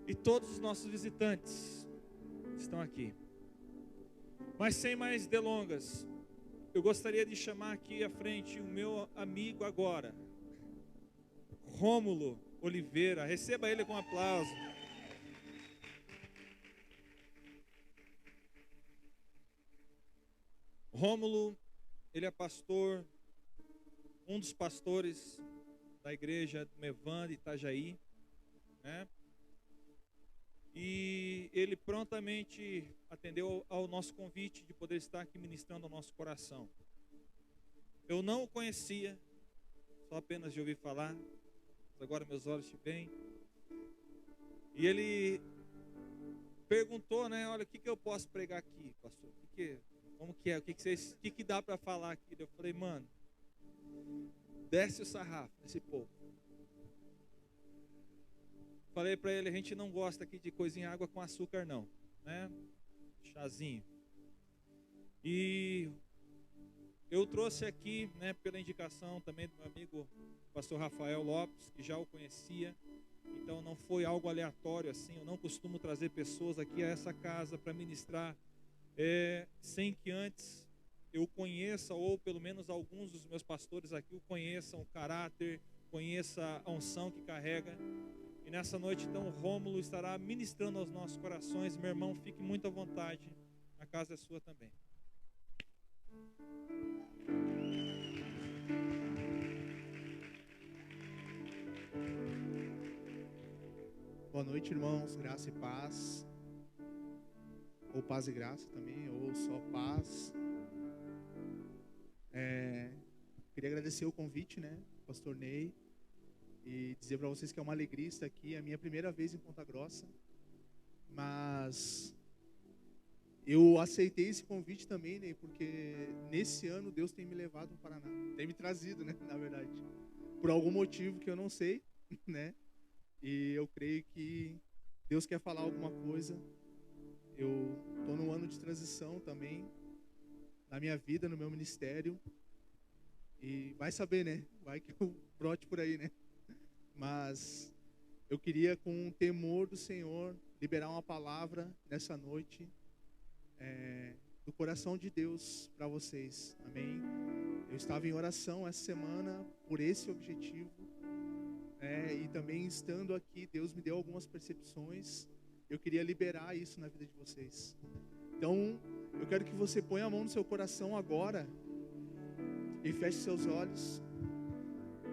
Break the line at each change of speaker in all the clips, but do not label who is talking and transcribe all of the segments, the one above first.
e todos os nossos visitantes estão aqui. Mas sem mais delongas, eu gostaria de chamar aqui à frente o meu amigo agora, Rômulo Oliveira. Receba ele com aplauso. Rômulo, ele é pastor, um dos pastores da igreja do Mevan de Itajaí, né? E ele prontamente atendeu ao nosso convite de poder estar aqui ministrando ao nosso coração. Eu não o conhecia, só apenas de ouvir falar, mas agora meus olhos te veem. E ele perguntou, né? Olha, o que eu posso pregar aqui, pastor? Como que é? O que dá para falar aqui? Eu falei, mano, desce o sarrafo nesse povo. Falei para ele, a gente não gosta aqui de coisinha água com açúcar não, né? Chazinho. E eu trouxe aqui, né, pela indicação também do meu amigo pastor Rafael Lopes, que já o conhecia. Então não foi algo aleatório assim, eu não costumo trazer pessoas aqui a essa casa para ministrar sem que antes eu conheça, ou pelo menos alguns dos meus pastores aqui o conheçam, o caráter, conheça a unção que carrega. E nessa noite, então, o Rômulo estará ministrando aos nossos corações. Meu irmão, fique muito à vontade. A casa é sua também.
Boa noite, irmãos. Graça e paz. Ou paz e graça também, ou só paz. Queria agradecer o convite, né, pastor Ney. E dizer para vocês que é uma alegria estar aqui. É a minha primeira vez em Ponta Grossa. Mas eu aceitei esse convite também, né? Porque nesse ano Deus tem me levado ao Paraná. Tem me trazido, né? Na verdade. Por algum motivo que eu não sei, né? E eu creio que Deus quer falar alguma coisa. Eu estou num ano de transição também. Na minha vida, no meu ministério. E vai saber, né? Vai que eu brote por aí, né? Mas eu queria, com o temor do Senhor, liberar uma palavra nessa noite do coração de Deus para vocês, amém? Eu estava em oração essa semana por esse objetivo, e também estando aqui, Deus me deu algumas percepções. Eu queria liberar isso na vida de vocês. Então, eu quero que você ponha a mão no seu coração agora e feche seus olhos.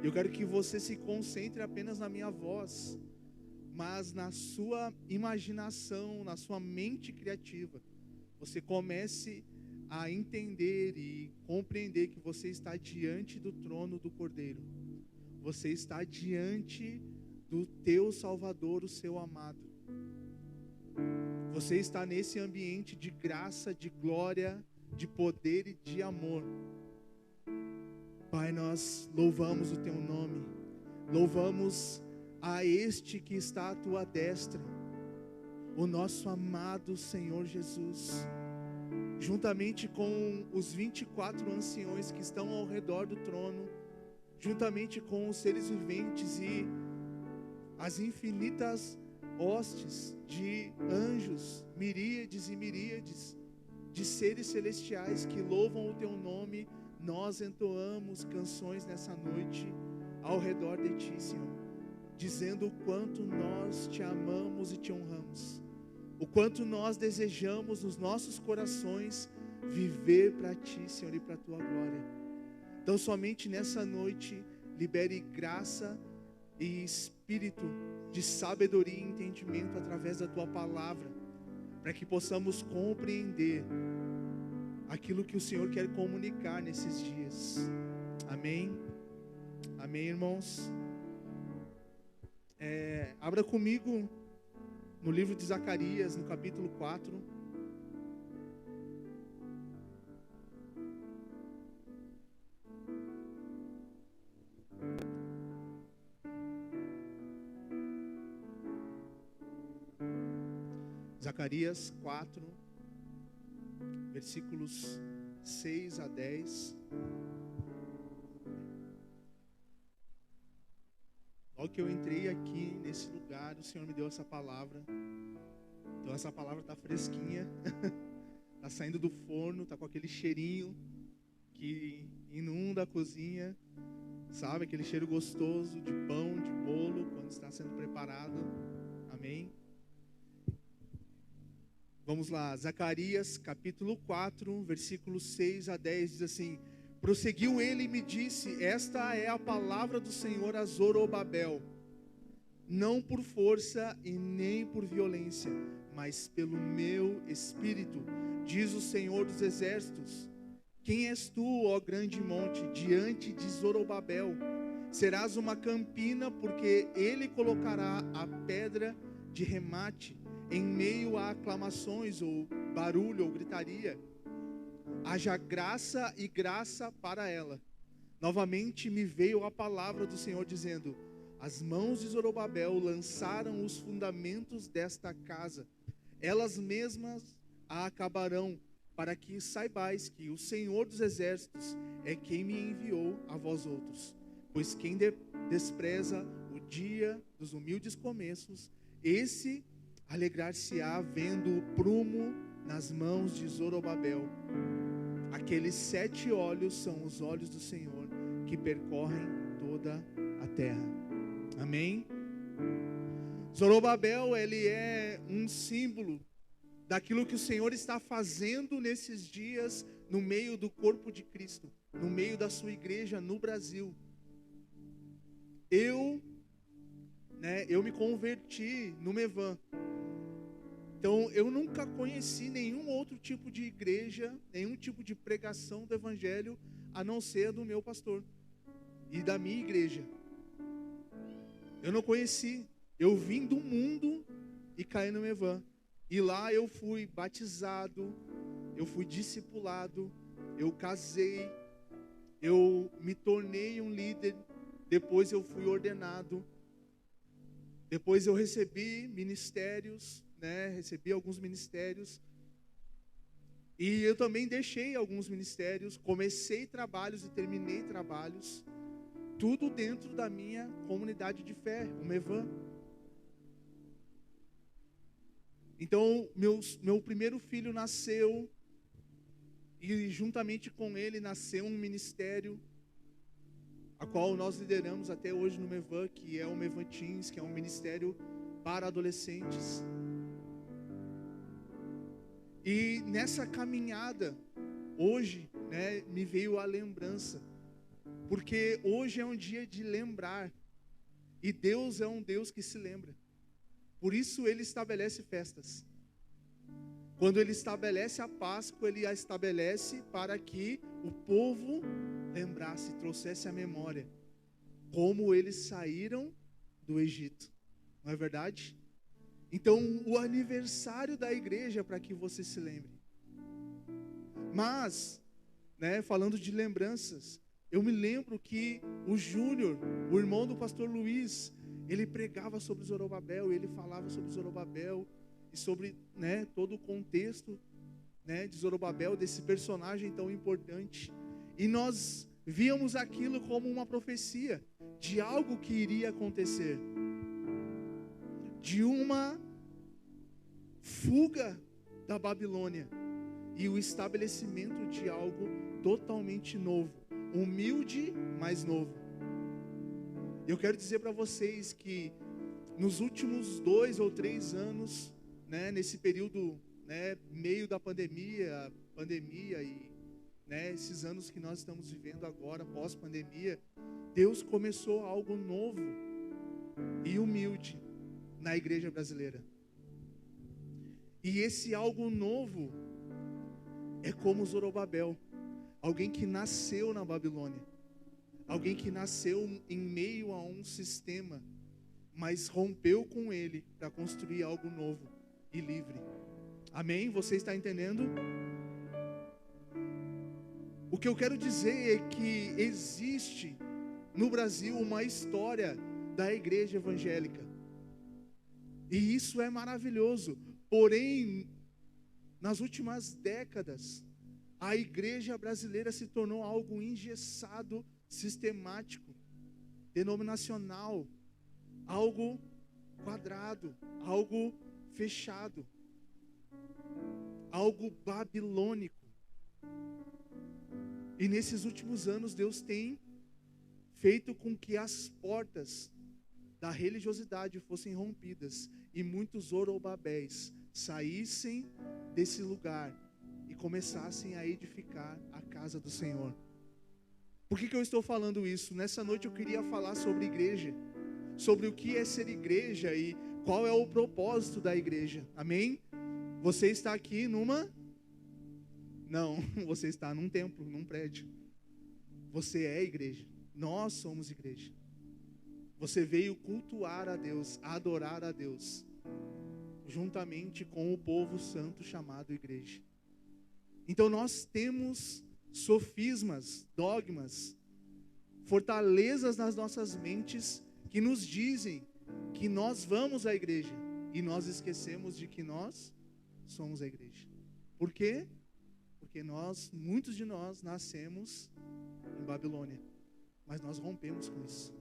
Eu quero que você se concentre apenas na minha voz, mas na sua imaginação, na sua mente criativa. Você comece a entender e compreender que você está diante do trono do Cordeiro. Você está diante do teu Salvador, o seu amado. Você está nesse ambiente de graça, de glória, de poder e de amor. Pai, nós louvamos o Teu nome, louvamos a este que está à Tua destra, o nosso amado Senhor Jesus, juntamente com os 24 anciões que estão ao redor do trono, juntamente com os seres viventes e as infinitas hostes de anjos, miríades e miríades de seres celestiais que louvam o Teu nome. Nós entoamos canções nessa noite ao redor de Ti, Senhor, dizendo o quanto nós Te amamos e Te honramos, o quanto nós desejamos nos nossos corações viver para Ti, Senhor, e para a Tua glória. Então somente nessa noite libere graça e espírito de sabedoria e entendimento através da Tua palavra, para que possamos compreender aquilo que o Senhor quer comunicar nesses dias. Amém? Amém, irmãos? Abra comigo no livro de Zacarias, no capítulo 4. Zacarias 4, versículos 6 a 10. Logo que eu entrei aqui nesse lugar, o Senhor me deu essa palavra. Então essa palavra está fresquinha, está saindo do forno, está com aquele cheirinho que inunda a cozinha, sabe? Aquele cheiro gostoso de pão, de bolo, quando está sendo preparado. Amém? Vamos lá, Zacarias capítulo 4, versículos 6 a 10, diz assim: prosseguiu ele e me disse: esta é a palavra do Senhor a Zorobabel, não por força e nem por violência, mas pelo meu espírito, diz o Senhor dos exércitos. Quem és tu, ó grande monte, diante de Zorobabel? Serás uma campina, porque ele colocará a pedra de remate em meio a aclamações, ou barulho, ou gritaria. Haja graça e graça para ela. Novamente me veio a palavra do Senhor dizendo: as mãos de Zorobabel lançaram os fundamentos desta casa, elas mesmas a acabarão, para que saibais que o Senhor dos exércitos é quem me enviou a vós outros. Pois quem despreza o dia dos humildes começos, esse alegrar-se-á vendo o prumo nas mãos de Zorobabel. Aqueles 7 olhos são os olhos do Senhor, que percorrem toda a terra. Amém? Zorobabel, ele é um símbolo daquilo que o Senhor está fazendo nesses dias no meio do corpo de Cristo, no meio da sua igreja no Brasil. Eu me converti no Mevan. Então, eu nunca conheci nenhum outro tipo de igreja, nenhum tipo de pregação do evangelho, a não ser do meu pastor e da minha igreja. Eu não conheci. Eu vim do mundo e caí no Mevan. E lá eu fui batizado, eu fui discipulado, eu casei, eu me tornei um líder, depois eu fui ordenado, depois eu recebi ministérios, recebi alguns ministérios, e eu também deixei alguns ministérios, comecei trabalhos e terminei trabalhos, tudo dentro da minha comunidade de fé, o Mevan. Então, meu primeiro filho nasceu, e juntamente com ele nasceu um ministério, a qual nós lideramos até hoje no Mevan, que é o Mevan Teens, que é um ministério para adolescentes. E nessa caminhada, hoje, me veio a lembrança, porque hoje é um dia de lembrar, e Deus é um Deus que se lembra. Por isso ele estabelece festas. Quando ele estabelece a Páscoa, ele a estabelece para que o povo lembrasse, trouxesse a memória como eles saíram do Egito. Não é verdade? Então, o aniversário da igreja é para que você se lembre. Mas, falando de lembranças, eu me lembro que o Júnior, o irmão do pastor Luiz, ele pregava sobre Zorobabel, ele falava sobre Zorobabel e sobre todo o contexto de Zorobabel, desse personagem tão importante. E nós víamos aquilo como uma profecia de algo que iria acontecer, de uma fuga da Babilônia e o estabelecimento de algo totalmente novo, humilde, mas novo. Eu quero dizer para vocês que nos últimos 2 ou 3 anos, nesse período, meio da pandemia e esses anos que nós estamos vivendo agora, pós-pandemia, Deus começou algo novo e humilde na igreja brasileira. E esse algo novo é como Zorobabel, alguém que nasceu na Babilônia, alguém que nasceu em meio a um sistema, mas rompeu com ele para construir algo novo e livre. Amém? Você está entendendo? O que eu quero dizer é que existe no Brasil uma história da igreja evangélica. E isso é maravilhoso. Porém, nas últimas décadas, a igreja brasileira se tornou algo engessado, sistemático, denominacional. algo quadrado, algo fechado, algo babilônico. E nesses últimos anos Deus tem feito com que as portas da religiosidade fossem rompidas e muitos Zorobabéis saíssem desse lugar e começassem a edificar a casa do Senhor. Por que eu estou falando isso? Nessa noite eu queria falar sobre igreja, sobre o que é ser igreja e qual é o propósito da igreja. Amém? Você está aqui numa... Não, você está num templo, num prédio. Você é igreja. Nós somos igreja. Você veio cultuar a Deus, adorar a Deus, juntamente com o povo santo chamado igreja. Então nós temos sofismas, dogmas, fortalezas nas nossas mentes que nos dizem que nós vamos à igreja e nós esquecemos de que nós somos a igreja. Por quê? Porque muitos de nós nascemos em Babilônia, mas nós rompemos com isso.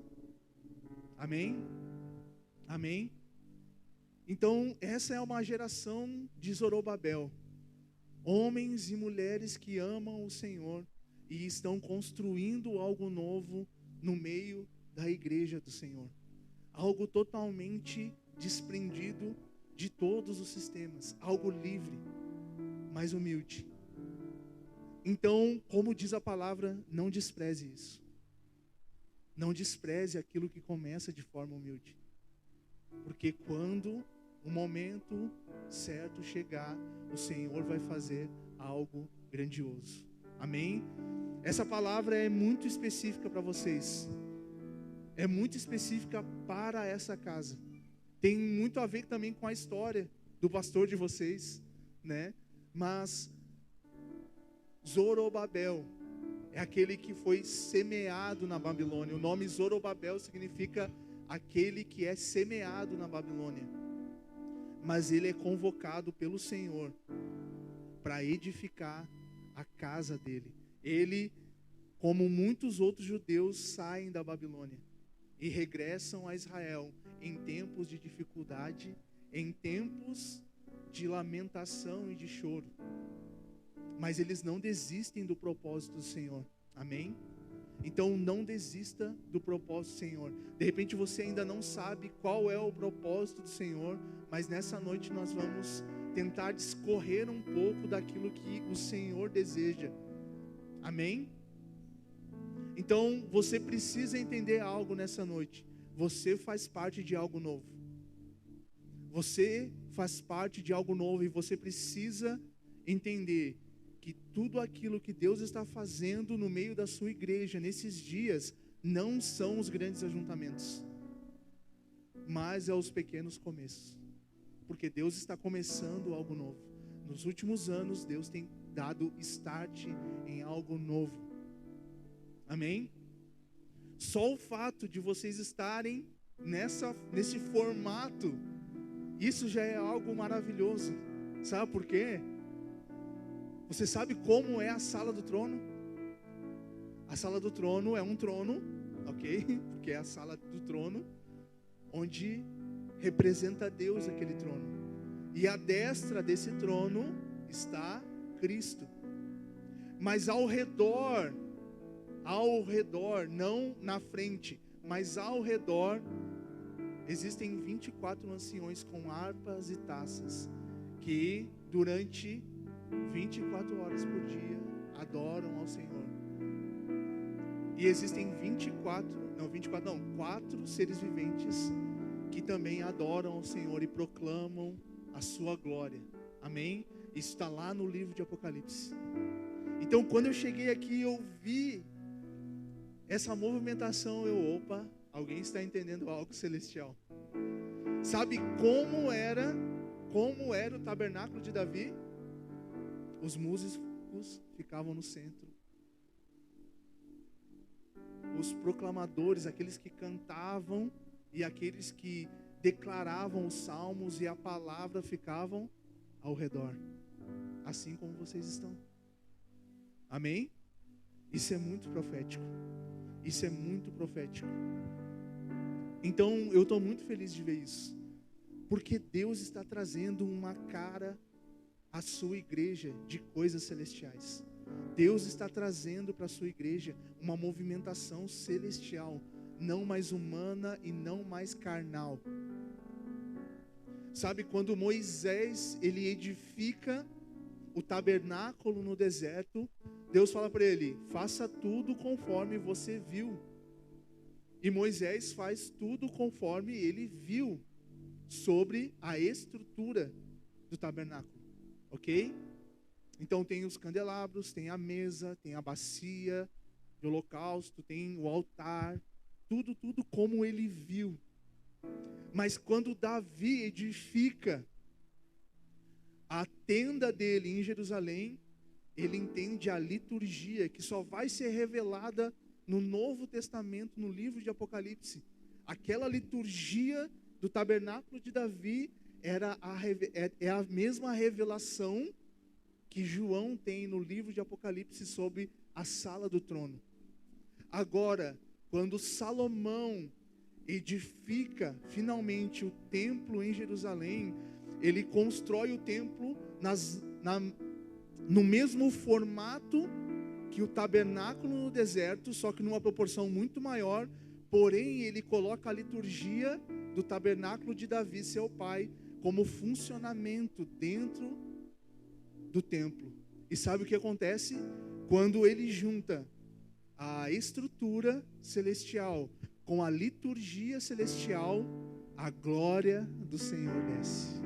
Amém? Amém? Então essa é uma geração de Zorobabel, homens e mulheres que amam o Senhor e estão construindo algo novo no meio da igreja do Senhor, algo totalmente desprendido de todos os sistemas, algo livre, mas humilde. Então, como diz a palavra, não despreze isso. Não despreze aquilo que começa de forma humilde. Porque quando o momento certo chegar, o Senhor vai fazer algo grandioso. Amém? Essa palavra é muito específica para vocês. É muito específica para essa casa. Tem muito a ver também com a história do pastor de vocês, né? Mas Zorobabel é aquele que foi semeado na Babilônia. O nome Zorobabel significa aquele que é semeado na Babilônia. Mas ele é convocado pelo Senhor para edificar a casa dele. Ele, como muitos outros judeus, saem da Babilônia e regressam a Israel em tempos de dificuldade, em tempos de lamentação e de choro. Mas eles não desistem do propósito do Senhor. Amém? Então não desista do propósito do Senhor. De repente você ainda não sabe qual é o propósito do Senhor, mas nessa noite nós vamos tentar discorrer um pouco daquilo que o Senhor deseja. Amém? Então você precisa entender algo nessa noite. Você faz parte de algo novo. Você faz parte de algo novo e você precisa entender que tudo aquilo que Deus está fazendo no meio da sua igreja nesses dias não são os grandes ajuntamentos, mas é os pequenos começos, porque Deus está começando algo novo. Nos últimos anos Deus tem dado start em algo novo. Amém? Só o fato de vocês estarem nesse formato, isso já é algo maravilhoso. Sabe por quê? Você sabe como é a sala do trono? A sala do trono é um trono, ok? Porque é a sala do trono, onde representa Deus aquele trono. E à destra desse trono está Cristo. Mas ao redor, não na frente, mas ao redor, existem 24 anciões com harpas e taças, que durante 24 horas por dia adoram ao Senhor. E existem 4 seres viventes que também adoram ao Senhor e proclamam a sua glória. Amém? Isso está lá no livro de Apocalipse. Então quando eu cheguei aqui, eu vi essa movimentação, opa, alguém está entendendo algo celestial. Sabe como era o tabernáculo de Davi? Os músicos ficavam no centro. Os proclamadores, aqueles que cantavam e aqueles que declaravam os salmos e a palavra ficavam ao redor. Assim como vocês estão. Amém? Isso é muito profético. Isso é muito profético. Então eu estou muito feliz de ver isso, porque Deus está trazendo uma cara à sua igreja de coisas celestiais. Deus está trazendo para a sua igreja uma movimentação celestial, não mais humana e não mais carnal. Sabe, quando Moisés ele edifica o tabernáculo no deserto, Deus fala para ele: faça tudo conforme você viu. E Moisés faz tudo conforme ele viu sobre a estrutura do tabernáculo, ok? Então tem os candelabros, tem a mesa, tem a bacia de holocausto, tem o altar, tudo como ele viu. Mas quando Davi edifica a tenda dele em Jerusalém, ele entende a liturgia que só vai ser revelada no Novo Testamento, no livro de Apocalipse. Aquela liturgia do tabernáculo de Davi é a mesma revelação que João tem no livro de Apocalipse sobre a sala do trono. Agora, quando Salomão edifica finalmente o templo em Jerusalém, ele constrói o templo no mesmo formato que o tabernáculo no deserto, só que numa proporção muito maior. Porém, ele coloca a liturgia do tabernáculo de Davi, seu pai, como funcionamento dentro do templo. E sabe o que acontece? Quando ele junta a estrutura celestial com a liturgia celestial, a glória do Senhor desce.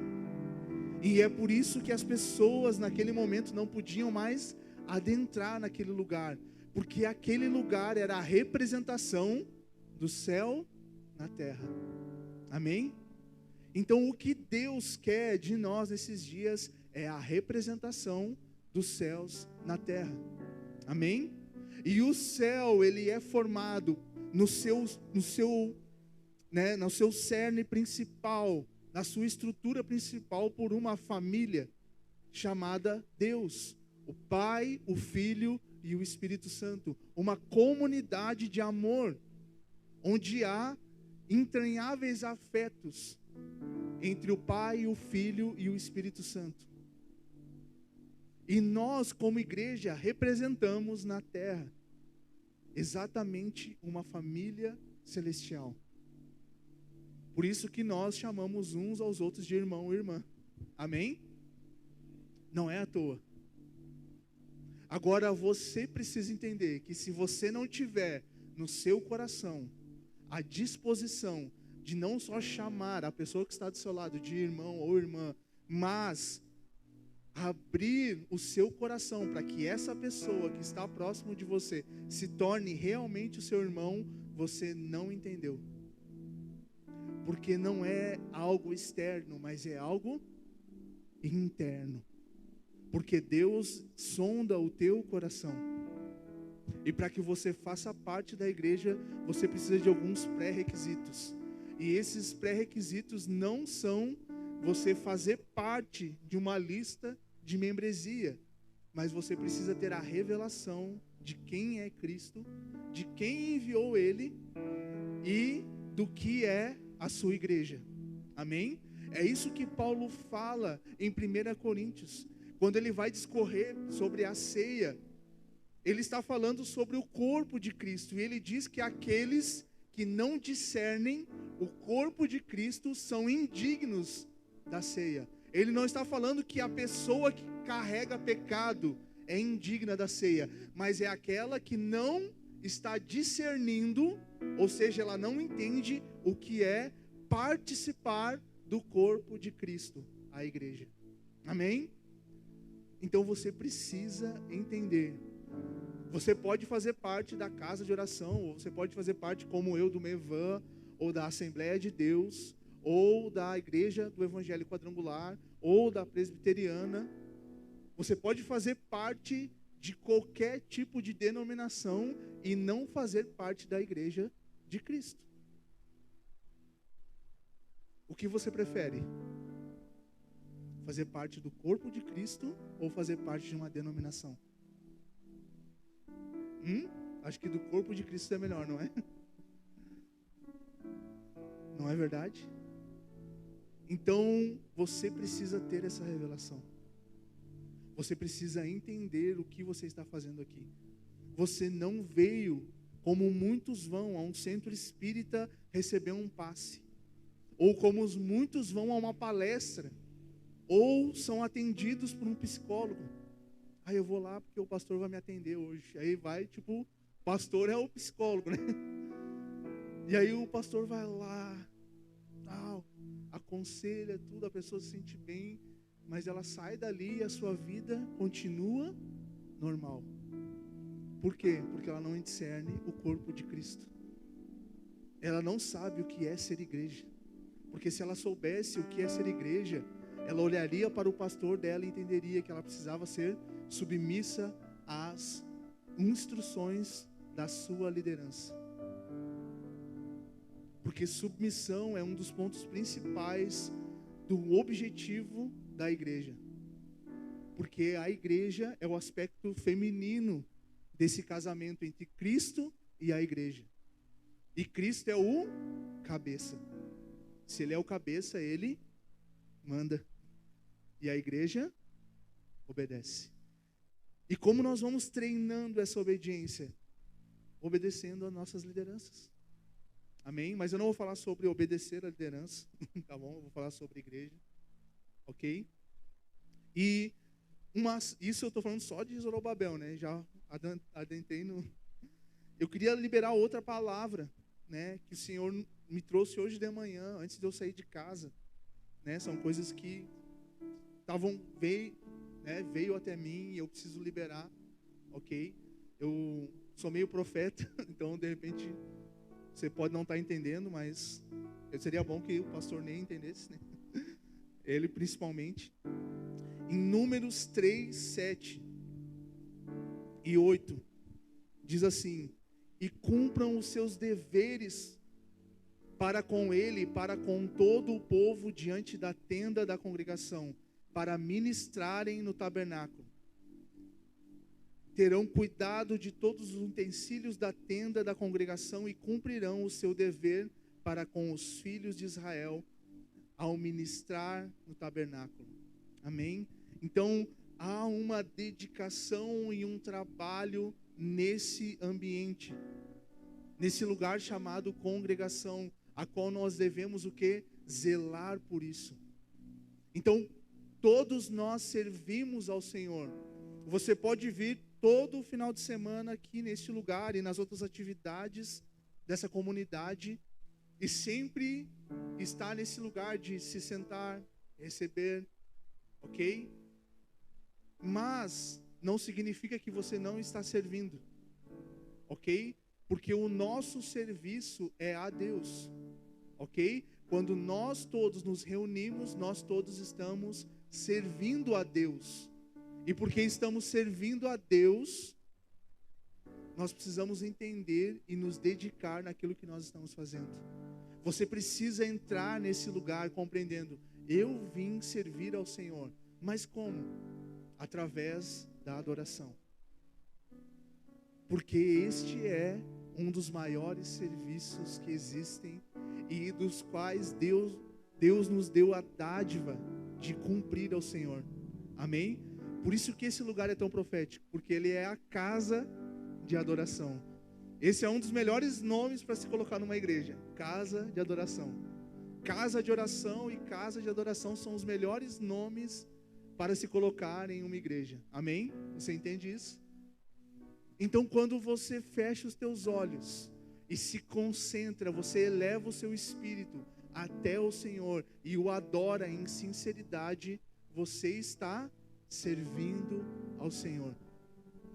E é por isso que as pessoas naquele momento não podiam mais adentrar naquele lugar, porque aquele lugar era a representação do céu na terra. Amém? Então o que Deus quer de nós nesses dias é a representação dos céus na terra. Amém? E o céu, ele é formado no seu cerne principal, na sua estrutura principal, por uma família chamada Deus, o Pai, o Filho e o Espírito Santo, uma comunidade de amor, onde há entranháveis afetos entre o Pai, o Filho e o Espírito Santo. E nós, como igreja, representamos na terra exatamente uma família celestial. Por isso que nós chamamos uns aos outros de irmão e irmã. Amém? Não é à toa. Agora você precisa entender que se você não tiver no seu coração a disposição de não só chamar a pessoa que está do seu lado de irmão ou irmã, mas abrir o seu coração para que essa pessoa que está próximo de você se torne realmente o seu irmão, você não entendeu. Porque não é algo externo, mas é algo interno. Porque Deus sonda o teu coração. E para que você faça parte da igreja, você precisa de alguns pré-requisitos. E esses pré-requisitos não são você fazer parte de uma lista de membresia, mas você precisa ter a revelação de quem é Cristo, de quem enviou Ele e do que é a sua igreja. Amém? É isso que Paulo fala em 1 Coríntios, quando ele vai discorrer sobre a ceia. Ele está falando sobre o corpo de Cristo, e ele diz que aqueles que não discernem o corpo de Cristo são indignos da ceia. Ele não está falando que a pessoa que carrega pecado é indigna da ceia, mas é aquela que não está discernindo, ou seja, ela não entende o que é participar do corpo de Cristo, a igreja. Amém? Então você precisa entender. Você pode fazer parte da casa de oração, ou você pode fazer parte, como eu, do Mevan, ou da Assembleia de Deus, ou da Igreja do Evangelho Quadrangular, ou da Presbiteriana. Você pode fazer parte de qualquer tipo de denominação e não fazer parte da Igreja de Cristo. O que você prefere? Fazer parte do corpo de Cristo ou fazer parte de uma denominação? Acho que do corpo de Cristo é melhor, não é? Não é verdade? Então, você precisa ter essa revelação. Você precisa entender o que você está fazendo aqui. Você não veio, como muitos vão, a um centro espírita receber um passe. Ou como muitos vão a uma palestra. Ou são atendidos por um psicólogo. Aí eu vou lá porque o pastor vai me atender hoje. Aí vai, tipo, o pastor é o psicólogo, né? E aí o pastor vai lá, tal, aconselha tudo, a pessoa se sente bem, mas ela sai dali e a sua vida continua normal. Por quê? Porque ela não discerne o corpo de Cristo. Ela não sabe o que é ser igreja. Porque se ela soubesse o que é ser igreja, ela olharia para o pastor dela e entenderia que ela precisava ser submissa às instruções da sua liderança. Porque submissão é um dos pontos principais do objetivo da igreja. Porque a igreja é o aspecto feminino desse casamento entre Cristo e a igreja. E Cristo é o cabeça. Se ele é o cabeça, ele manda. E a igreja obedece. E como nós vamos treinando essa obediência? Obedecendo às nossas lideranças. Amém? Mas eu não vou falar sobre obedecer à liderança, tá bom? Eu vou falar sobre igreja, ok? E isso eu estou falando só de Zorobabel, né? Já adentrei no... Eu queria liberar outra palavra, né? Que o Senhor me trouxe hoje de manhã, antes de eu sair de casa, né? São coisas que veio até mim e eu preciso liberar, ok? Eu sou meio profeta, então de repente você pode não estar entendendo, mas seria bom que o pastor nem entendesse, né? Ele principalmente. Em Números 3, 7 e 8, diz assim: e cumpram os seus deveres para com ele e para com todo o povo diante da tenda da congregação, para ministrarem no tabernáculo. Terão cuidado de todos os utensílios da tenda da congregação e cumprirão o seu dever para com os filhos de Israel ao ministrar no tabernáculo. Amém? Então, há uma dedicação e um trabalho nesse ambiente, nesse lugar chamado congregação, a qual nós devemos o quê? Zelar por isso. Então, todos nós servimos ao Senhor. Você pode vir todo final de semana aqui neste lugar e nas outras atividades dessa comunidade e sempre estar nesse lugar de se sentar, receber, ok? Mas não significa que você não está servindo, ok? Porque o nosso serviço é a Deus, ok? Quando nós todos nos reunimos, nós todos estamos servindo a Deus. E porque estamos servindo a Deus, nós precisamos entender e nos dedicar naquilo que nós estamos fazendo. Você precisa entrar nesse lugar compreendendo: eu vim servir ao Senhor. Mas como? Através da adoração. Porque este é um dos maiores serviços que existem e dos quais Deus nos deu a dádiva de cumprir ao Senhor. Amém? Por isso que esse lugar é tão profético, porque ele é a casa de adoração. Esse é um dos melhores nomes para se colocar numa igreja: casa de adoração. Casa de oração e casa de adoração são os melhores nomes para se colocar em uma igreja. Amém? Você entende isso? Então, quando você fecha os teus olhos e se concentra, você eleva o seu espírito até o Senhor e o adora em sinceridade, você está servindo ao Senhor.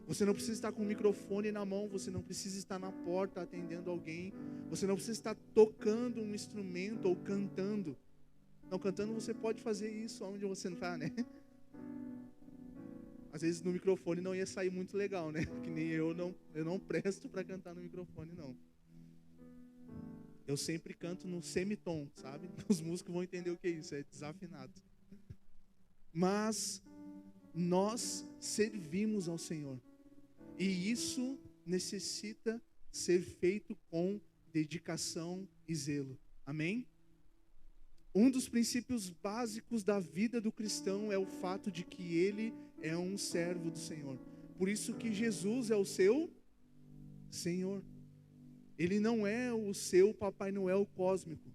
Você não precisa estar com o microfone na mão, você não precisa estar na porta atendendo alguém, você não precisa estar tocando um instrumento ou cantando. Não, cantando você pode fazer isso onde você não está, né? Às vezes no microfone não ia sair muito legal, né? Que nem eu não presto para cantar no microfone, não. Eu sempre canto no semitom, sabe? Os músicos vão entender o que é isso, é desafinado. Mas nós servimos ao Senhor. E isso necessita ser feito com dedicação e zelo. Amém? Um dos princípios básicos da vida do cristão é o fato de que ele é um servo do Senhor. Por isso que Jesus é o seu Senhor. Ele não é o seu Papai Noel cósmico,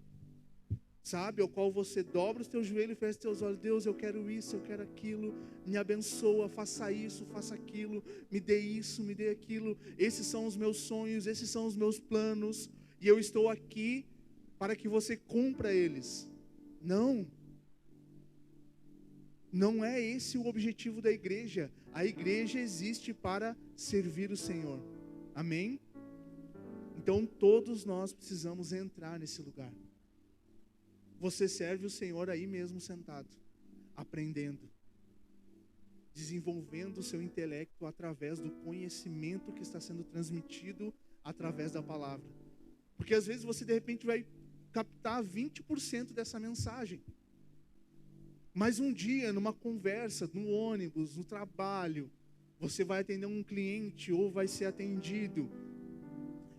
sabe? Ao qual você dobra os teus joelhos e fecha os teus olhos. Deus, eu quero isso, eu quero aquilo, me abençoa, faça isso, faça aquilo, me dê isso, me dê aquilo. Esses são os meus sonhos, esses são os meus planos, e eu estou aqui para que você cumpra eles. Não. Não é esse o objetivo da igreja. A igreja existe para servir o Senhor. Amém? Então todos nós precisamos entrar nesse lugar. Você serve o Senhor aí mesmo sentado, aprendendo, desenvolvendo o seu intelecto através do conhecimento que está sendo transmitido através da palavra. Porque às vezes você de repente vai captar 20% dessa mensagem. Mas um dia, numa conversa, no ônibus, no trabalho, você vai atender um cliente ou vai ser atendido,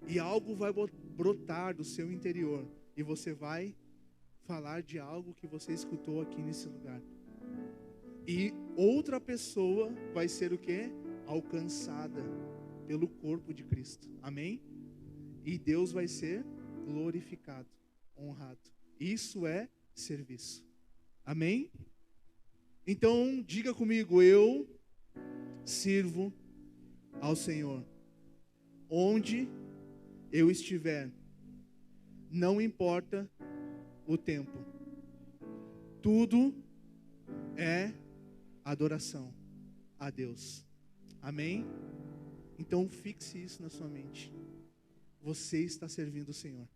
e algo vai brotar do seu interior, e você vai falar de algo que você escutou aqui nesse lugar. E outra pessoa vai ser o quê? Alcançada pelo corpo de Cristo. Amém? E Deus vai ser glorificado, honrado. Isso é serviço. Amém? Então, diga comigo, eu sirvo ao Senhor. Onde eu estiver, não importa o tempo. Tudo é adoração a Deus. Amém? Então, fixe isso na sua mente. Você está servindo o Senhor.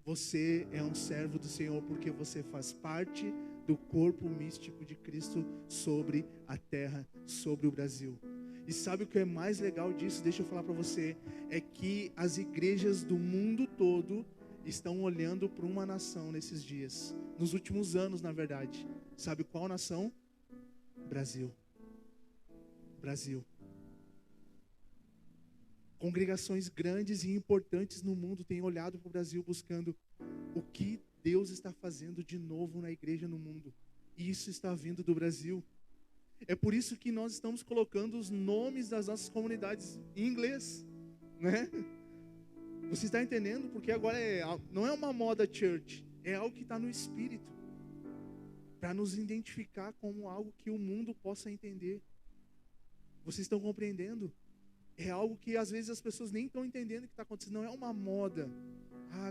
Você é um servo do Senhor porque você faz parte do corpo místico de Cristo sobre a terra, sobre o Brasil. E sabe o que é mais legal disso? Deixa eu falar para você. É que as igrejas do mundo todo estão olhando para uma nação nesses dias. Nos últimos anos, na verdade. Sabe qual nação? Brasil. Brasil. Congregações grandes e importantes no mundo têm olhado para o Brasil buscando o que Deus está fazendo de novo na igreja no mundo. E isso está vindo do Brasil. É por isso que nós estamos colocando os nomes das nossas comunidades em inglês, né? Você está entendendo? Porque agora não é uma moda church, é algo que está no espírito, para nos identificar como algo que o mundo possa entender. Vocês estão compreendendo? É algo que às vezes as pessoas nem estão entendendo o que está acontecendo. Não é uma moda,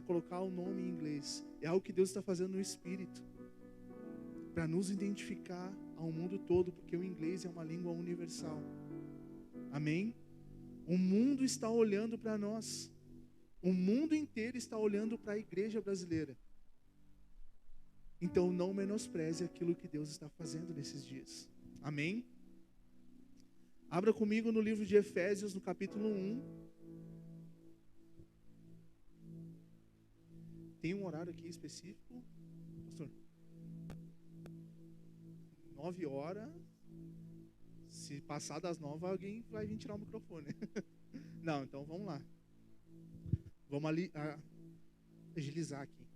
colocar o nome em inglês. É algo que Deus está fazendo no espírito, para nos identificar ao mundo todo, porque o inglês é uma língua universal. Amém? O mundo está olhando para nós. O mundo inteiro está olhando para a igreja brasileira. Então não menospreze aquilo que Deus está fazendo nesses dias. Amém? Abra comigo no livro de Efésios, no capítulo 1. Tem um horário aqui específico, pastor? 9 horas. Se passar das 9, alguém vai vir tirar o microfone. Não, então vamos lá. Vamos agilizar aqui.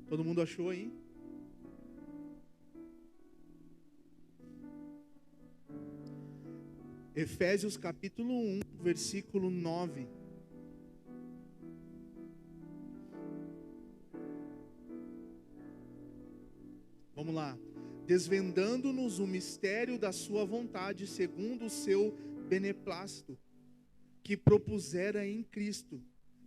Todo mundo achou aí? Efésios capítulo 1, versículo 9. Vamos lá. Desvendando-nos o mistério da sua vontade, segundo o seu beneplácito, que propusera em Cristo,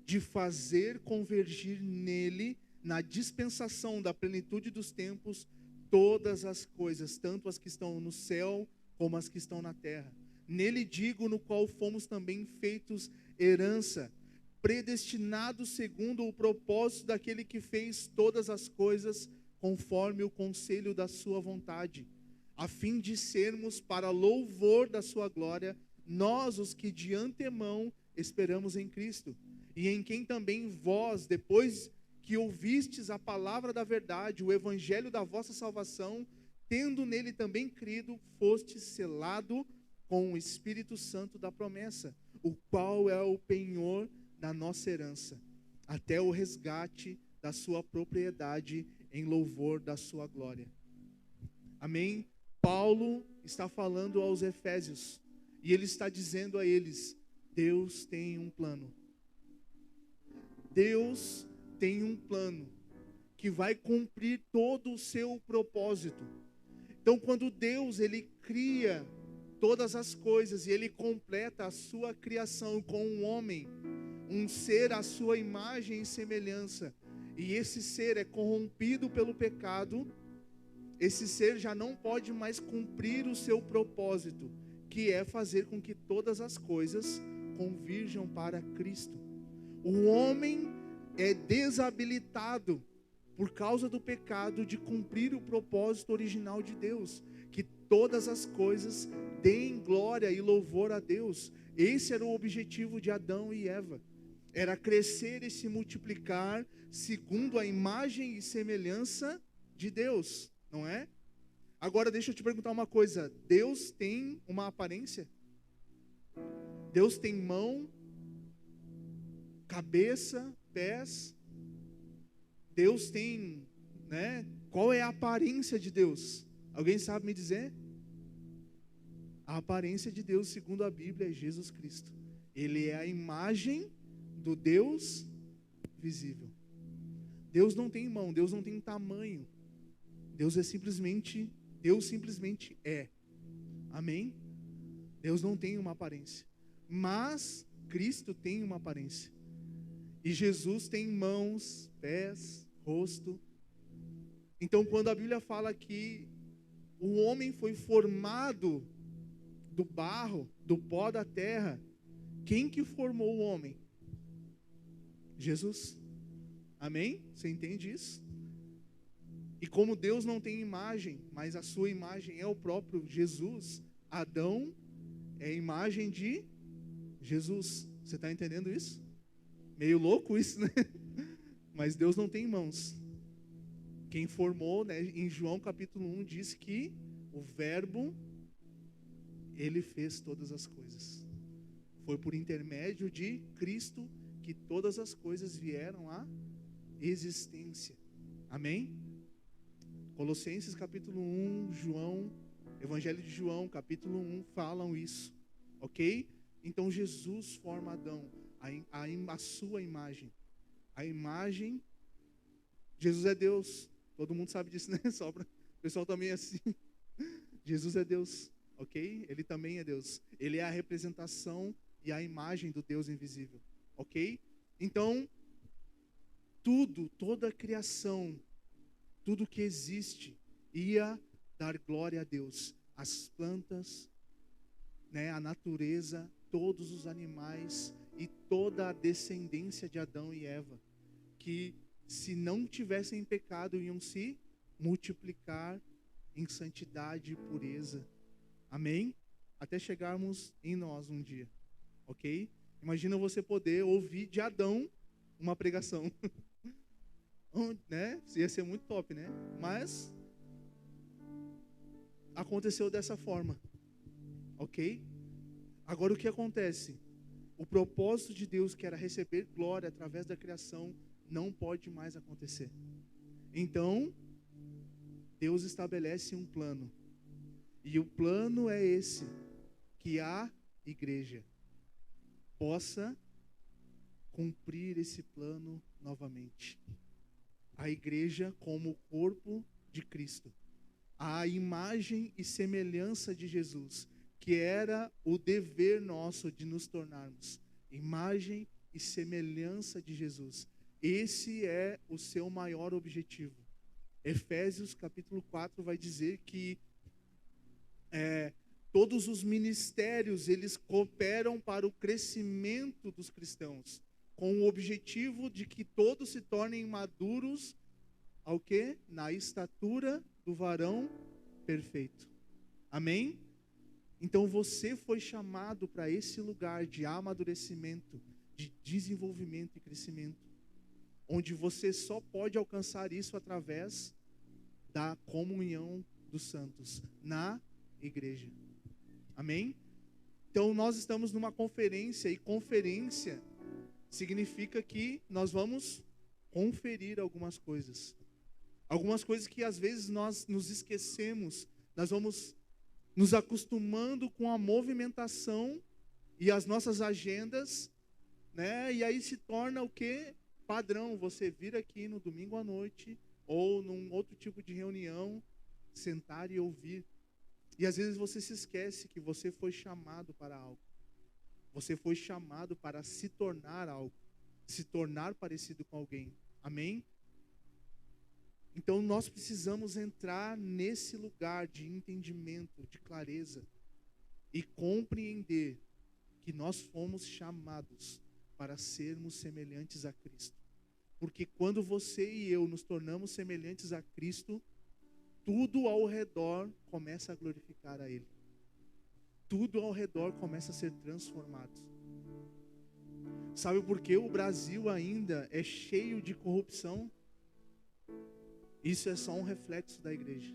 de fazer convergir nele, na dispensação da plenitude dos tempos, todas as coisas, tanto as que estão no céu, como as que estão na terra. Nele digo, no qual fomos também feitos herança, predestinados segundo o propósito daquele que fez todas as coisas, conforme o conselho da sua vontade, a fim de sermos para louvor da sua glória, nós os que de antemão esperamos em Cristo, e em quem também vós, depois que ouvistes a palavra da verdade, o evangelho da vossa salvação, tendo nele também crido, fostes selado com o Espírito Santo da promessa, o qual é o penhor da nossa herança, até o resgate da sua propriedade em louvor da sua glória. Amém? Paulo está falando aos Efésios e ele está dizendo a eles: Deus tem um plano. Deus tem um plano que vai cumprir todo o seu propósito. Então, quando Deus ele cria todas as coisas e ele completa a sua criação com um homem, um ser à sua imagem e semelhança, e esse ser é corrompido pelo pecado, esse ser já não pode mais cumprir o seu propósito, que é fazer com que todas as coisas convirjam para Cristo. O homem é desabilitado por causa do pecado de cumprir o propósito original de Deus, que todas as coisas deem glória e louvor a Deus. Esse era o objetivo de Adão e Eva, era crescer e se multiplicar segundo a imagem e semelhança de Deus, não é? Agora deixa eu te perguntar uma coisa: Deus tem uma aparência? Deus tem mão, cabeça, pés? Deus tem, né? Qual é a aparência de Deus? Alguém sabe me dizer? A aparência de Deus, segundo a Bíblia, é Jesus Cristo. Ele é a imagem do Deus visível. Deus não tem mão, Deus não tem tamanho. Deus simplesmente é. Amém? Deus não tem uma aparência. Mas Cristo tem uma aparência. E Jesus tem mãos, pés, rosto. Então, quando a Bíblia fala que o homem foi formado do barro, do pó da terra, quem que formou o homem? Jesus. Amém? Você entende isso? E como Deus não tem imagem, mas a sua imagem é o próprio Jesus, Adão é a imagem de Jesus. Você está entendendo isso? Meio louco isso, né? Mas Deus não tem mãos. Quem formou, né, em João capítulo 1, diz que o verbo, ele fez todas as coisas. Foi por intermédio de Cristo que todas as coisas vieram à existência. Amém? Colossenses capítulo 1, João, Evangelho de João capítulo 1 falam isso, ok? Então Jesus forma Adão, a sua imagem. A imagem, Jesus é Deus, todo mundo sabe disso, né? Só para o pessoal também assim. Jesus é Deus, ok? Ele também é Deus. Ele é a representação e a imagem do Deus invisível, ok? Então, toda a criação, tudo que existe, ia dar glória a Deus. As plantas, né, a natureza, todos os animais e toda a descendência de Adão e Eva, que se não tivessem pecado, iam se multiplicar em santidade e pureza. Amém? Até chegarmos em nós um dia, ok? Imagina você poder ouvir de Adão uma pregação. Né? Ia ser muito top, né? Mas aconteceu dessa forma, ok? Agora o que acontece? O propósito de Deus, que era receber glória através da criação, não pode mais acontecer. Então, Deus estabelece um plano. E o plano é esse, que a igreja possa cumprir esse plano novamente. A igreja como o corpo de Cristo, a imagem e semelhança de Jesus, que era o dever nosso de nos tornarmos imagem e semelhança de Jesus. Esse é o seu maior objetivo. Efésios capítulo 4 vai dizer que todos os ministérios, eles cooperam para o crescimento dos cristãos, com o objetivo de que todos se tornem maduros, ao quê? Na estatura do varão perfeito. Amém? Então você foi chamado para esse lugar de amadurecimento, de desenvolvimento e crescimento, onde você só pode alcançar isso através da comunhão dos santos, na igreja. Amém? Então nós estamos numa conferência, e conferência significa que nós vamos conferir algumas coisas. Algumas coisas que às vezes nós nos esquecemos, nós vamos nos acostumando com a movimentação e as nossas agendas, né? E aí se torna o quê? Padrão, você vir aqui no domingo à noite ou num outro tipo de reunião, sentar e ouvir. E às vezes você se esquece que você foi chamado para algo. Você foi chamado para se tornar algo, se tornar parecido com alguém. Amém? Então nós precisamos entrar nesse lugar de entendimento, de clareza e compreender que nós fomos chamados para sermos semelhantes a Cristo. Porque quando você e eu nos tornamos semelhantes a Cristo, tudo ao redor começa a glorificar a Ele. Tudo ao redor começa a ser transformado. Sabe por que o Brasil ainda é cheio de corrupção? Isso é só um reflexo da igreja.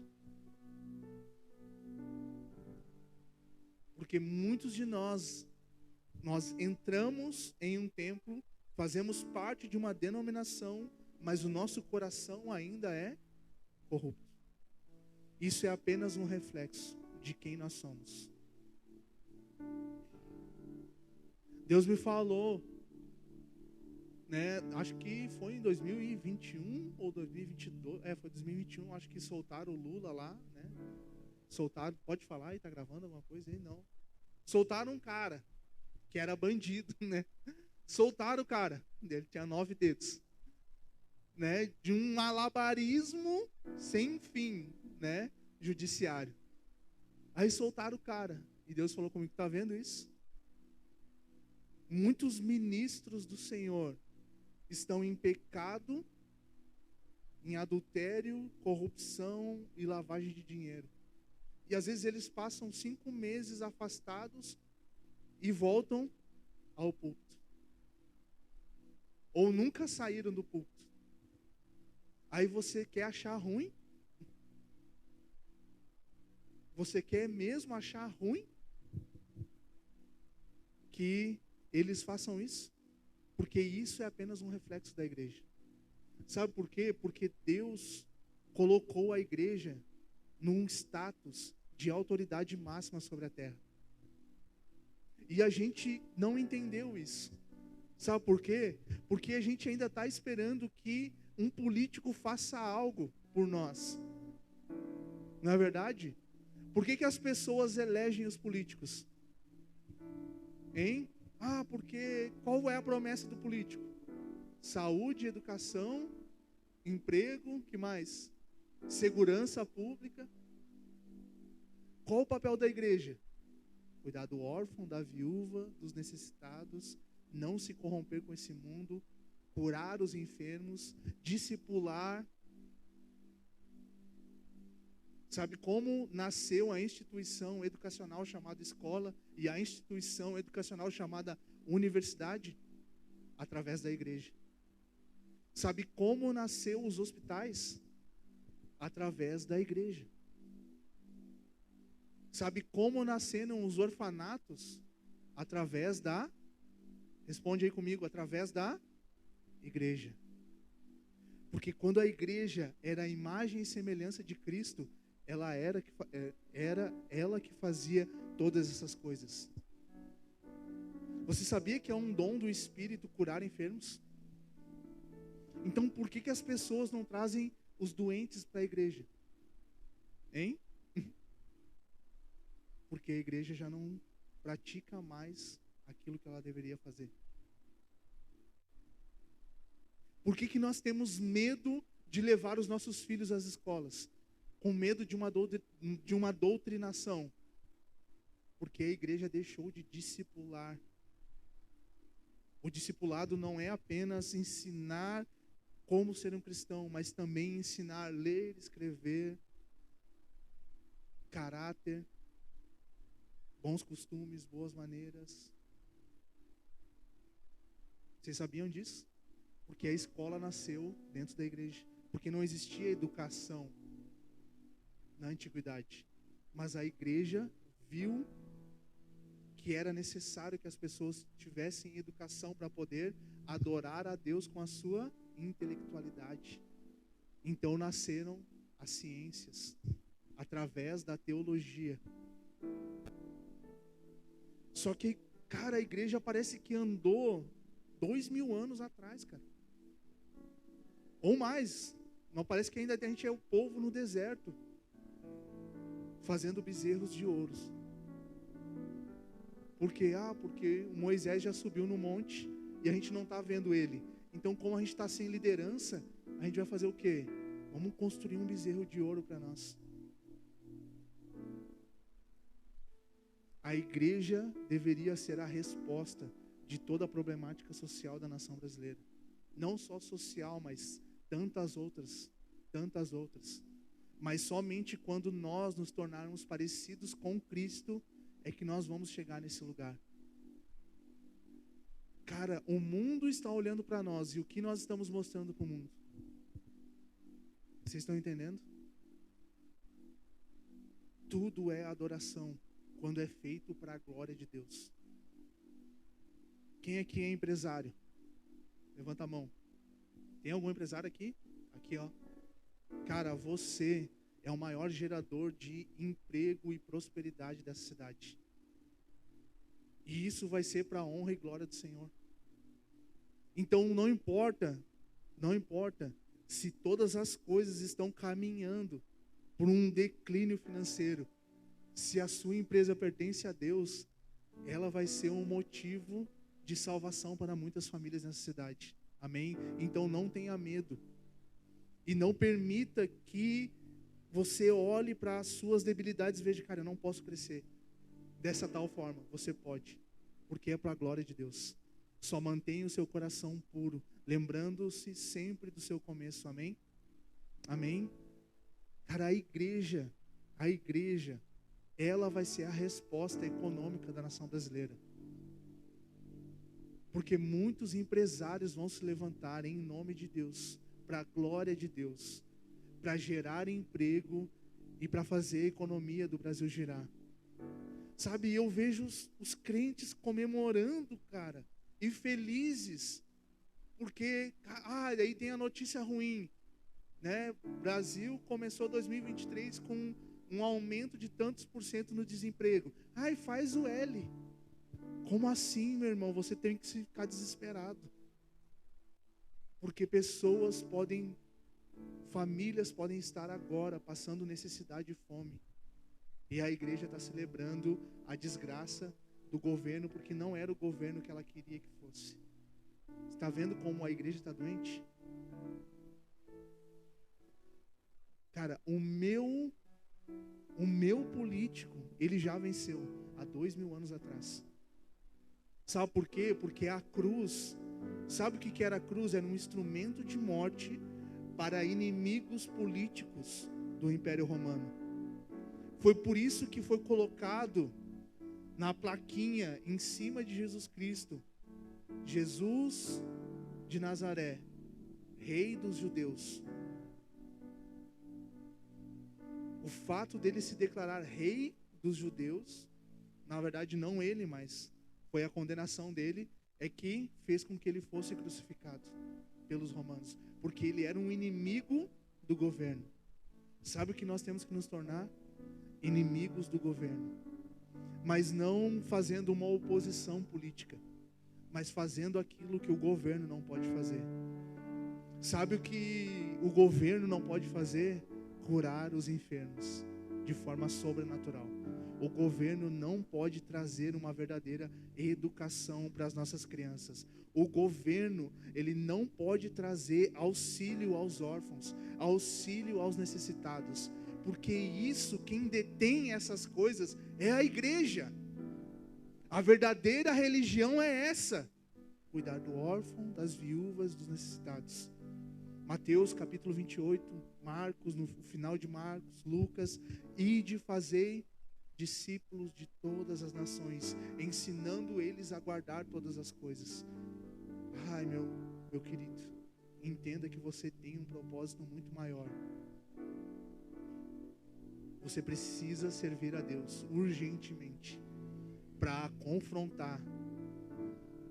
Porque muitos de nós entramos em um templo, fazemos parte de uma denominação, mas o nosso coração ainda é corrupto. Isso é apenas um reflexo de quem nós somos. Deus me falou, né, acho que foi em 2021 ou 2022, foi 2021, acho que soltaram o Lula lá, né? Soltaram, pode falar aí, tá gravando alguma coisa aí? Não. Soltaram um cara que era bandido, né? Soltaram o cara, ele tinha 9 dedos, né? De um malabarismo sem fim, né? Judiciário. Aí soltaram o cara, e Deus falou comigo, tá vendo isso? Muitos ministros do Senhor estão em pecado, em adultério, corrupção e lavagem de dinheiro. E às vezes eles passam 5 meses afastados e voltam ao púlpito. Ou nunca saíram do púlpito. Aí você quer achar ruim? Você quer mesmo achar ruim que eles façam isso? Porque isso é apenas um reflexo da igreja. Sabe por quê? Porque Deus colocou a igreja num status de autoridade máxima sobre a terra. E a gente não entendeu isso. Sabe por quê? Porque a gente ainda está esperando que um político faça algo por nós. Não é verdade? Por que as pessoas elegem os políticos? Hein? Porque qual é a promessa do político? Saúde, educação, emprego, que mais? Segurança pública. Qual o papel da igreja? Cuidar do órfão, da viúva, dos necessitados, não se corromper com esse mundo, curar os enfermos, discipular. Sabe como nasceu a instituição educacional chamada escola e a instituição educacional chamada universidade? Através da igreja. Sabe como nasceu os hospitais? Através da igreja. Sabe como nasceram os orfanatos? Através da... Responde aí comigo, através da igreja. Porque quando a igreja era a imagem e semelhança de Cristo, ela era ela que fazia todas essas coisas. Você sabia que é um dom do Espírito curar enfermos? Então por que as pessoas não trazem os doentes para a igreja? Hein? Porque a igreja já não pratica mais aquilo que ela deveria fazer. Por que nós temos medo de levar os nossos filhos às escolas? Com medo de uma doutrinação. Porque a igreja deixou de discipular. O discipulado não é apenas ensinar como ser um cristão, mas também ensinar a ler, escrever, caráter, bons costumes, boas maneiras. Vocês sabiam disso? Porque a escola nasceu dentro da igreja. Porque não existia educação na antiguidade. Mas a igreja viu que era necessário que as pessoas tivessem educação para poder adorar a Deus com a sua intelectualidade. Então nasceram as ciências, através da teologia. Só que, cara, a igreja parece que andou 2000 anos atrás, cara. Ou mais. Não parece que ainda a gente é o povo no deserto, fazendo bezerros de ouro. Por quê? Porque Moisés já subiu no monte e a gente não está vendo ele. Então, como a gente está sem liderança, a gente vai fazer o quê? Vamos construir um bezerro de ouro para nós. A igreja deveria ser a resposta de toda a problemática social da nação brasileira. Não só social, mas tantas outras. Mas somente quando nós nos tornarmos parecidos com Cristo é que nós vamos chegar nesse lugar. Cara, o mundo está olhando para nós, e o que nós estamos mostrando para o mundo? Vocês estão entendendo? Tudo é adoração quando é feito para a glória de Deus. Quem aqui é empresário? Levanta a mão. Tem algum empresário aqui? Aqui, ó. Cara, você é o maior gerador de emprego e prosperidade dessa cidade. E isso vai ser para a honra e glória do Senhor. Então não importa se todas as coisas estão caminhando por um declínio financeiro. Se a sua empresa pertence a Deus, ela vai ser um motivo de salvação para muitas famílias nessa cidade. Amém? Então não tenha medo. E não permita que você olhe para as suas debilidades e veja, cara, eu não posso crescer dessa tal forma. Você pode, porque é para a glória de Deus. Só mantenha o seu coração puro, lembrando-se sempre do seu começo. Amém? Amém? Cara, a igreja, ela vai ser a resposta econômica da nação brasileira. Porque muitos empresários vão se levantar em nome de Deus, para a glória de Deus, para gerar emprego e para fazer a economia do Brasil girar. Sabe, eu vejo os crentes comemorando, cara, e felizes, porque, aí tem a notícia ruim, né? O Brasil começou 2023 com um aumento de tantos % no desemprego. Faz o L. Como assim, meu irmão? Você tem que ficar desesperado. Porque famílias podem estar agora passando necessidade e fome. E a igreja está celebrando a desgraça do governo, porque não era o governo que ela queria que fosse. Está vendo como a igreja está doente? Cara, o meu político, ele já venceu há 2000 anos atrás. Sabe por quê? Porque a cruz, sabe o que era a cruz? Era um instrumento de morte para inimigos políticos do Império Romano. Foi por isso que foi colocado na plaquinha em cima de Jesus Cristo: Jesus de Nazaré, Rei dos Judeus. O fato dele se declarar Rei dos Judeus, na verdade não ele, mas foi a condenação dele, é que fez com que ele fosse crucificado pelos romanos, porque ele era um inimigo do governo. Sabe o que nós temos que nos tornar? Inimigos do governo, mas não fazendo uma oposição política, mas fazendo aquilo que o governo não pode fazer. Sabe o que o governo não pode fazer? Curar os enfermos de forma sobrenatural. O governo não pode trazer uma verdadeira educação para as nossas crianças. O governo, ele não pode trazer auxílio aos órfãos, auxílio aos necessitados, porque isso, quem detém essas coisas é a igreja. A verdadeira religião é essa: cuidar do órfão, das viúvas, dos necessitados. Mateus capítulo 28, Marcos, no final de Marcos, Lucas: ide fazei discípulos de todas as nações, ensinando eles a guardar todas as coisas. Meu querido, entenda que você tem um propósito muito maior. Você precisa servir a Deus urgentemente. para confrontar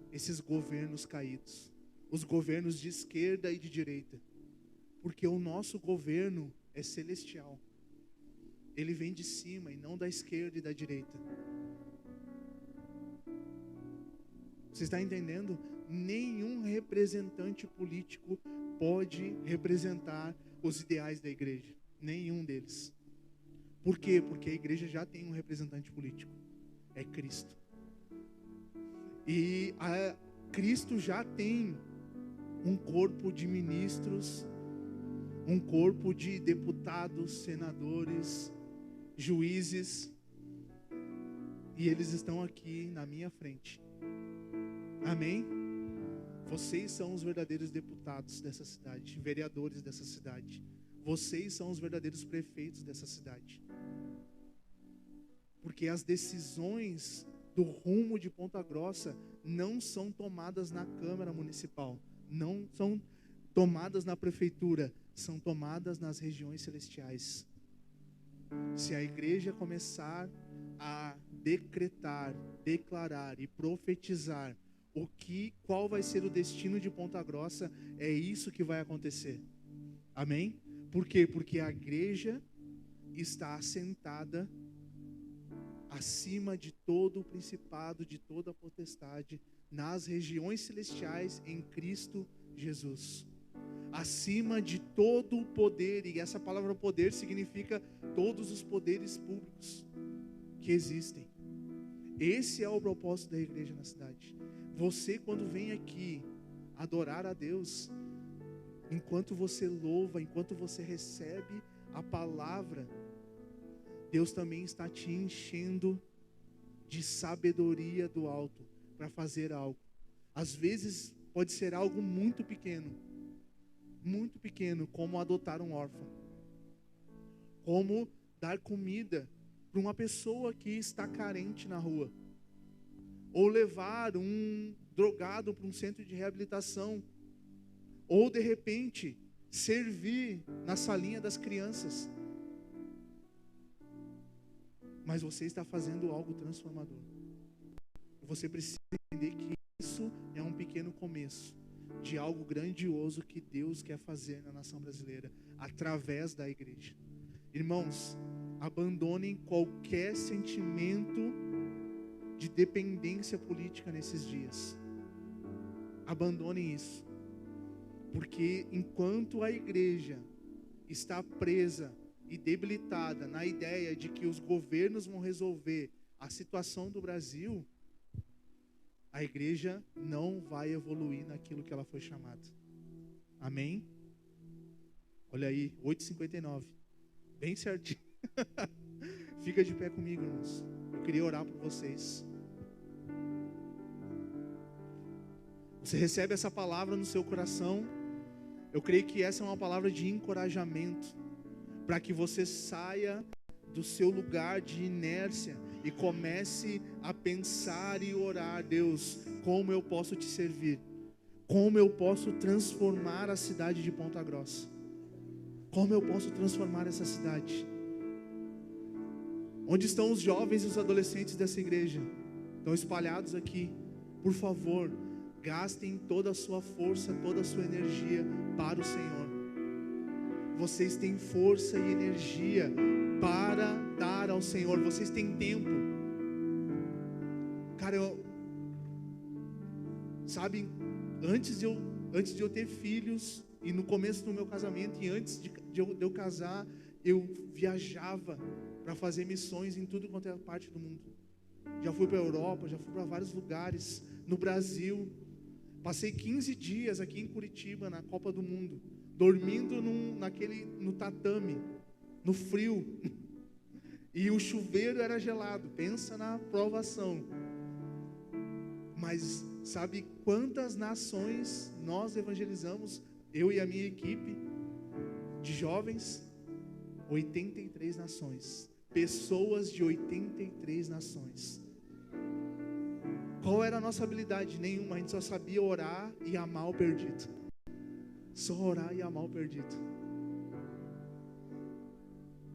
esses governos caídos, os governos de esquerda e de direita, porque o nosso governo é celestial, ele vem de cima e não da esquerda e da direita. Você está entendendo? Nenhum representante político pode representar os ideais da igreja, nenhum deles. Por quê? Porque a igreja já tem um representante político, é Cristo. E Cristo já tem um corpo de ministros, um corpo de deputados, senadores, juízes, e eles estão aqui na minha frente. Amém? Vocês são os verdadeiros deputados dessa cidade, vereadores dessa cidade. Vocês são os verdadeiros prefeitos dessa cidade. Porque as decisões do rumo de Ponta Grossa não são tomadas na Câmara Municipal, não são tomadas na prefeitura, são tomadas nas regiões celestiais. Se a igreja começar a decretar, declarar e profetizar qual vai ser o destino de Ponta Grossa, é isso que vai acontecer. Amém? Por quê? Porque a igreja está assentada acima de todo o principado, de toda a potestade, nas regiões celestiais em Cristo Jesus. Acima de todo o poder, e essa palavra poder significa todos os poderes públicos que existem. Esse é o propósito da igreja na cidade. Você, quando vem aqui adorar a Deus, enquanto você louva, enquanto você recebe a palavra, Deus também está te enchendo de sabedoria do alto para fazer algo. Às vezes pode ser algo muito pequeno, como adotar um órfão, como dar comida para uma pessoa que está carente na rua, ou levar um drogado para um centro de reabilitação, ou de repente servir na salinha das crianças. Mas você está fazendo algo transformador. Você precisa entender que isso é um pequeno começo de algo grandioso que Deus quer fazer na nação brasileira através da igreja. Irmãos, abandonem qualquer sentimento de dependência política nesses dias. Abandonem isso. Porque enquanto a igreja está presa e debilitada na ideia de que os governos vão resolver a situação do Brasil, a igreja não vai evoluir naquilo que ela foi chamada. Amém? Olha aí, 8h59. Bem certinho. Fica de pé comigo, irmãos. Eu queria orar por vocês. Você recebe essa palavra no seu coração. Eu creio que essa é uma palavra de encorajamento, para que você saia do seu lugar de inércia e comece a pensar e orar: Deus, como eu posso te servir? Como eu posso transformar a cidade de Ponta Grossa? Como eu posso transformar essa cidade? Onde estão os jovens e os adolescentes dessa igreja? Estão espalhados aqui. Por favor, gastem toda a sua força, toda a sua energia para o Senhor. Vocês têm força e energia para dar ao Senhor. Vocês têm tempo. Cara, sabe, antes de eu ter filhos, e no começo do meu casamento, e antes de eu casar, eu viajava para fazer missões em tudo quanto é parte do mundo. Já fui para a Europa, já fui para vários lugares, no Brasil. Passei 15 dias aqui em Curitiba, na Copa do Mundo, dormindo no tatame, no frio, e o chuveiro era gelado. Pensa na provação. Mas sabe quantas nações nós evangelizamos, eu e a minha equipe de jovens? 83 nações, pessoas de 83 nações. Qual era a nossa habilidade? Nenhuma. A gente só sabia orar e amar o perdido. Só orar e amar o perdido.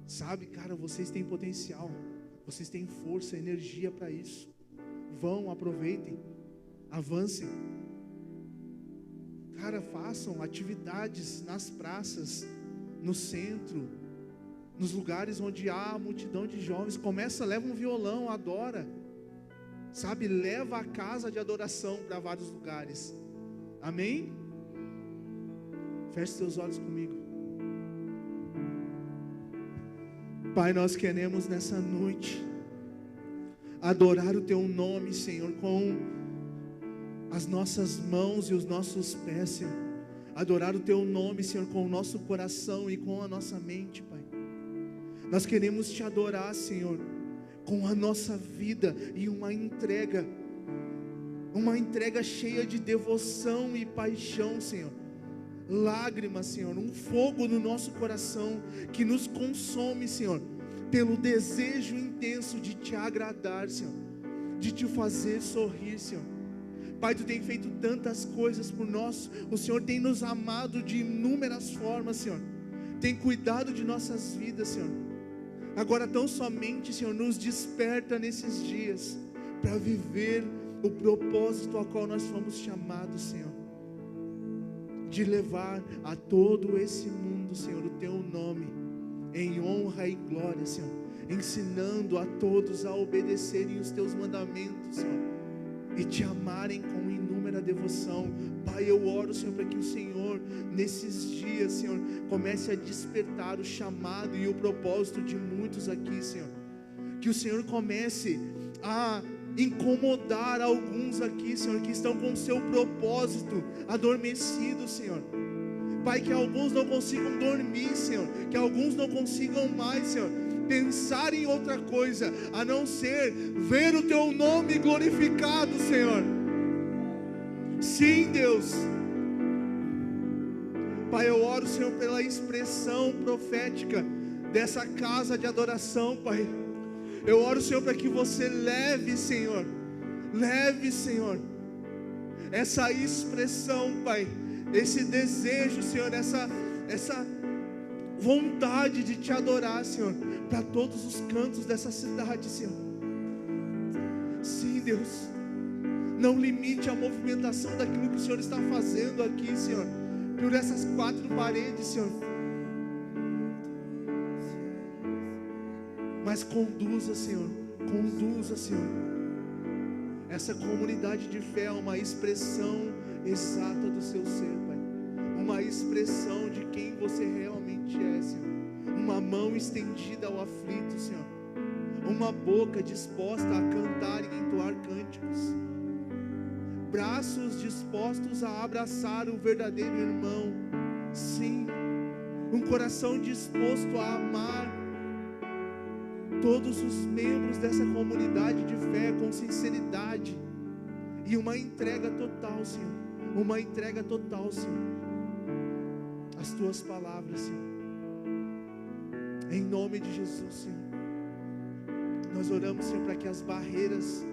Sabe, cara, vocês têm potencial, vocês têm força, energia para isso. Vão, aproveitem, avancem. Cara, façam atividades nas praças, no centro, nos lugares onde há multidão de jovens. Leva um violão, adora. Sabe, leva a casa de adoração para vários lugares. Amém? Feche seus olhos comigo. Pai, nós queremos nessa noite adorar o Teu nome, Senhor, com as nossas mãos e os nossos pés, Senhor. Adorar o Teu nome, Senhor, com o nosso coração e com a nossa mente, Pai. Nós queremos Te adorar, Senhor, com a nossa vida e uma entrega cheia de devoção e paixão, Senhor. Lágrimas, Senhor, um fogo no nosso coração que nos consome, Senhor, pelo desejo intenso de Te agradar, Senhor, de Te fazer sorrir, Senhor. Pai, Tu tem feito tantas coisas por nós, o Senhor tem nos amado de inúmeras formas, Senhor, tem cuidado de nossas vidas, Senhor. Agora tão somente, Senhor, nos desperta nesses dias para viver o propósito ao qual nós fomos chamados, Senhor, de levar a todo esse mundo, Senhor, o Teu nome, em honra e glória, Senhor, ensinando a todos a obedecerem os Teus mandamentos, Senhor, e Te amarem com inúmera devoção. Pai, eu oro, Senhor, para que o Senhor, nesses dias, Senhor, comece a despertar o chamado e o propósito de muitos aqui, Senhor, que o Senhor comece a incomodar alguns aqui, Senhor, que estão com o seu propósito adormecido, Senhor. Pai, que alguns não consigam dormir, Senhor, que alguns não consigam mais, Senhor, pensar em outra coisa, a não ser ver o Teu nome glorificado, Senhor. Sim, Deus. Pai, eu oro, Senhor, pela expressão profética dessa casa de adoração, Pai. Eu oro, Senhor, para que Você leve, Senhor, essa expressão, Pai, esse desejo, Senhor, essa vontade de Te adorar, Senhor, para todos os cantos dessa cidade, Senhor. Sim, Deus, não limite a movimentação daquilo que o Senhor está fazendo aqui, Senhor, por essas 4 paredes, Senhor, mas conduza, Senhor, essa comunidade de fé a uma expressão exata do Seu ser, Pai, uma expressão de quem Você realmente é, Senhor, uma mão estendida ao aflito, Senhor, uma boca disposta a cantar e entoar cânticos, braços dispostos a abraçar o verdadeiro irmão, sim, um coração disposto a amar todos os membros dessa comunidade de fé com sinceridade e uma entrega total, Senhor, as Tuas palavras, Senhor, em nome de Jesus, Senhor. Nós oramos, Senhor, para que as barreiras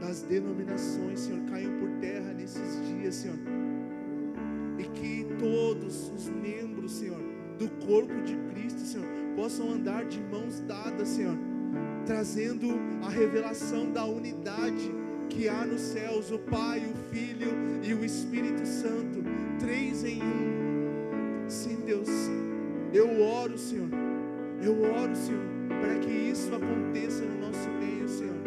das denominações, Senhor, caiam por terra nesses dias, Senhor, e que todos os membros, Senhor, do corpo de Cristo, Senhor, possam andar de mãos dadas, Senhor, trazendo a revelação da unidade que há nos céus, o Pai, o Filho e o Espírito Santo, 3 em 1. Sim, Deus, eu oro, Senhor, para que isso aconteça no nosso meio, Senhor.